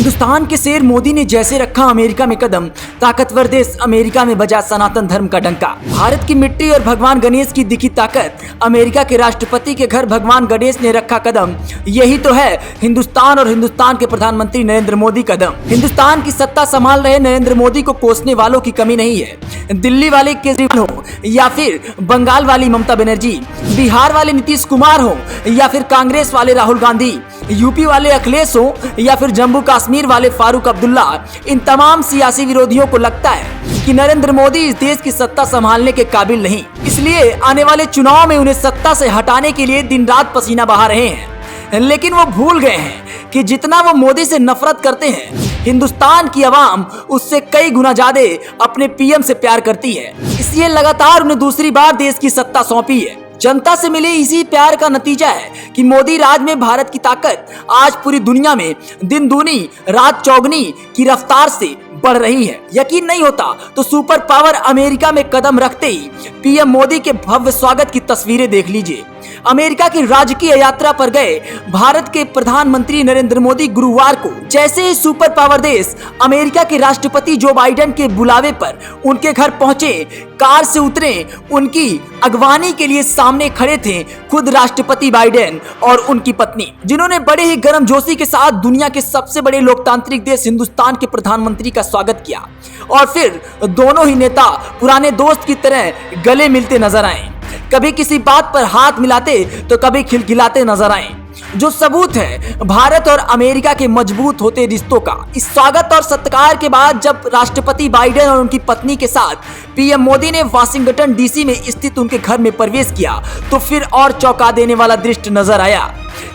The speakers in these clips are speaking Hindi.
हिंदुस्तान के शेर मोदी ने जैसे रखा अमेरिका में कदम, ताकतवर देश अमेरिका में बजा सनातन धर्म का डंका। भारत की मिट्टी और भगवान गणेश की दिखी ताकत, अमेरिका के राष्ट्रपति के घर भगवान गणेश ने रखा कदम। यही तो है हिंदुस्तान और हिंदुस्तान के प्रधानमंत्री नरेंद्र मोदी कदम। हिंदुस्तान की सत्ता संभाल रहे नरेंद्र मोदी को कोसने वालों की कमी नहीं है। दिल्ली वाले केजरीवाल हो या फिर बंगाल वाली ममता बनर्जी, बिहार वाले नीतीश कुमार हो या फिर कांग्रेस वाले राहुल गांधी, यूपी वाले अखिलेश हो या फिर जम्मू कश्मीर वाले फारूक अब्दुल्ला, इन तमाम सियासी विरोधियों को लगता है कि नरेंद्र मोदी इस देश की सत्ता संभालने के काबिल नहीं। इसलिए आने वाले चुनाव में उन्हें सत्ता से हटाने के लिए दिन रात पसीना बहा रहे हैं। लेकिन वो भूल गए हैं कि जितना वो मोदी से नफरत करते हैं, हिंदुस्तान की आवाम उससे कई गुना ज्यादा अपने पीएम से प्यार करती है। इसलिए लगातार उन्हें दूसरी बार देश की सत्ता सौंपी है। जनता से मिले इसी प्यार का नतीजा है कि मोदी राज में भारत की ताकत आज पूरी दुनिया में दिन दूनी रात चौगनी की रफ्तार से बढ़ रही है। यकीन नहीं होता तो सुपर पावर अमेरिका में कदम रखते ही पीएम मोदी के भव्य स्वागत की तस्वीरें देख लीजिए। अमेरिका की राजकीय यात्रा पर गए भारत के प्रधानमंत्री नरेंद्र मोदी गुरुवार को जैसे ही सुपर पावर देश अमेरिका के राष्ट्रपति जो बाइडेन के बुलावे पर उनके घर पहुंचे, कार से उतरे, उनकी अगवानी के लिए सामने खड़े थे खुद राष्ट्रपति बाइडेन और उनकी पत्नी, जिन्होंने बड़े ही गर्मजोशी के साथ दुनिया के सबसे बड़े लोकतांत्रिक देश हिंदुस्तान के प्रधानमंत्री का स्वागत किया। और फिर दोनों ही नेता पुराने दोस्त की तरह गले मिलते नजर आए, कभी किसी बात पर हाथ मिलाते तो कभी खिलखिलाते नजर आए, जो सबूत है भारत और अमेरिका के मजबूत होते रिश्तों का। इस स्वागत और सत्कार के बाद जब राष्ट्रपति बाइडेन और उनकी पत्नी के साथ पीएम मोदी ने वाशिंगटन डीसी में स्थित उनके घर में प्रवेश किया तो फिर और चौंका देने वाला दृश्य नजर आया,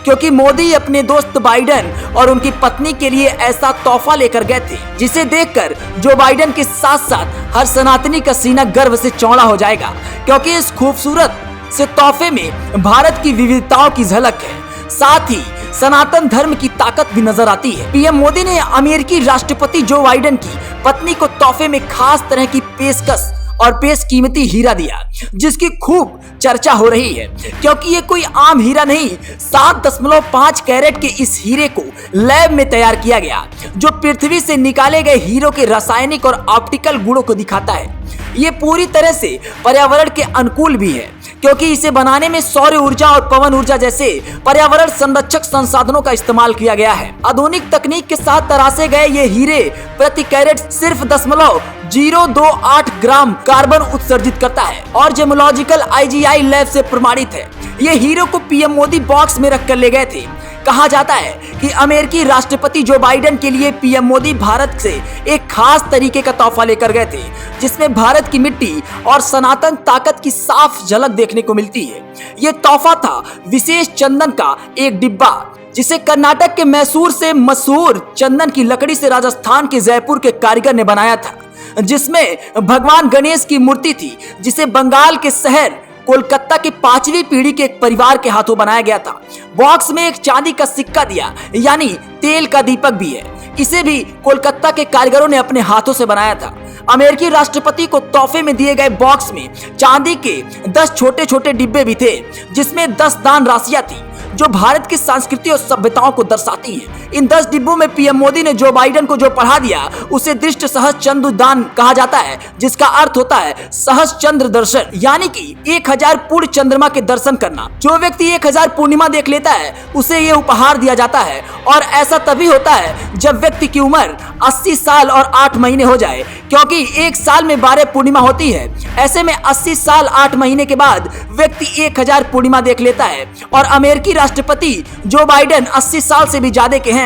क्योंकि मोदी अपने दोस्त बाइडेन और उनकी पत्नी के लिए ऐसा तोहफा लेकर गए थे जिसे देखकर जो बाइडेन के साथ साथ हर सनातनी का सीना गर्व से चौड़ा हो जाएगा, क्योंकि इस खूबसूरत से तोहफे में भारत की विविधताओं की झलक है, साथ ही सनातन धर्म की ताकत भी नजर आती है। पीएम मोदी ने अमेरिकी राष्ट्रपति जो बाइडेन की पत्नी को तोहफे में खास तरह की पेशकश और बेशकीमती हीरा दिया, जिसकी खूब चर्चा हो रही है, क्योंकि ये कोई आम हीरा नहीं, 7.5 कैरेट के इस हीरे को लैब में तैयार किया गया, जो पृथ्वी से निकाले गए हीरों के रासायनिक और ऑप्टिकल गुणों को दिखाता है। ये पूरी तरह से पर्यावरण के अनुकूल भी है, क्योंकि इसे बनाने में सौर ऊर्जा और पवन ऊर्जा जैसे पर्यावरण संरक्षक संसाधनों का इस्तेमाल किया गया है। आधुनिक तकनीक के साथ तरासे गए ये हीरे प्रति कैरेट सिर्फ 0.028 ग्राम कार्बन उत्सर्जित करता है और जेमोलॉजिकल IGI लैब से प्रमाणित है। ये हीरो को पीएम मोदी बॉक्स में रखकर ले गए थे। कहा जाता है कि अमेरिकी राष्ट्रपति जो बाइडेन के लिए पीएम मोदी भारत से एक खास तरीके का तोहफा लेकर गए थे, जिसमें भारत की मिट्टी और सनातन ताकत की साफ झलक देखने को मिलती है। ये तोहफा था विशेष चंदन का एक डिब्बा, जिसे कर्नाटक के मैसूर से मशहूर चंदन की लकड़ी से राजस्थान के जयपुर के कारीगर ने बनाया था, जिसमें भगवान गणेश की मूर्ति थी, जिसे बंगाल के शहर कोलकाता की 5वीं पीढ़ी के एक परिवार के हाथों बनाया गया था। बॉक्स में एक चांदी का सिक्का दिया, यानी तेल का दीपक भी है। इसे भी कोलकाता के कारीगरों ने अपने हाथों से बनाया था। अमेरिकी राष्ट्रपति को तोहफे में दिए गए बॉक्स में चांदी के 10 छोटे छोटे डिब्बे भी थे, जिसमें 10 दान राशियां थी, जो भारत की संस्कृति और सभ्यताओं को दर्शाती हैं। इन 10 डिब्बों में पीएम मोदी ने जो बाइडेन को जो पढ़ा दिया, उसे दृष्ट सहज चंद्र दान कहा जाता है, जिसका अर्थ होता है सहज चंद्र दर्शन, यानी कि 1000 पूर्ण चंद्रमा के दर्शन करना। जो व्यक्ति 1000 पूर्णिमा देख लेता है, उसे ये उपहार दिया जाता है, और ऐसा तभी होता है जब व्यक्ति की उम्र 80 साल और 8 महीने हो जाए, क्योंकि एक साल में 12 पूर्णिमा होती है। ऐसे में 80 साल 8 महीने के बाद व्यक्ति 1000 पूर्णिमा देख लेता है, और अमेरिकी राष्ट्रपति जो बाइडेन 80 साल से भी ज्यादा के हैं।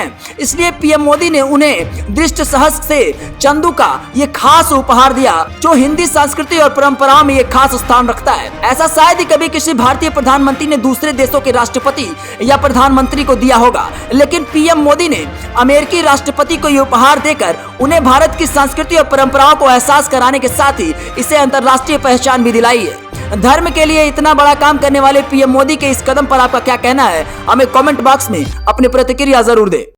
इसलिए पीएम मोदी ने उन्हें दृष्ट सहज से चंदू का ये खास उपहार दिया, जो हिंदी संस्कृति और परंपराओं में ये खास स्थान रखता है। ऐसा शायद ही कभी किसी भारतीय प्रधानमंत्री ने दूसरे देशों के राष्ट्रपति या प्रधानमंत्री को दिया होगा, लेकिन पीएम मोदी ने अमेरिकी राष्ट्रपति को ये उपहार देकर उन्हें भारत की संस्कृति और परंपराओं को एहसास कराने के साथ ही इसे अंतर्राष्ट्रीय पहचान भी दिलाई है। धर्म के लिए इतना बड़ा काम करने वाले पीएम मोदी के इस कदम पर आपका क्या कहना है? हमें कमेंट बॉक्स में अपनी प्रतिक्रिया जरूर दें।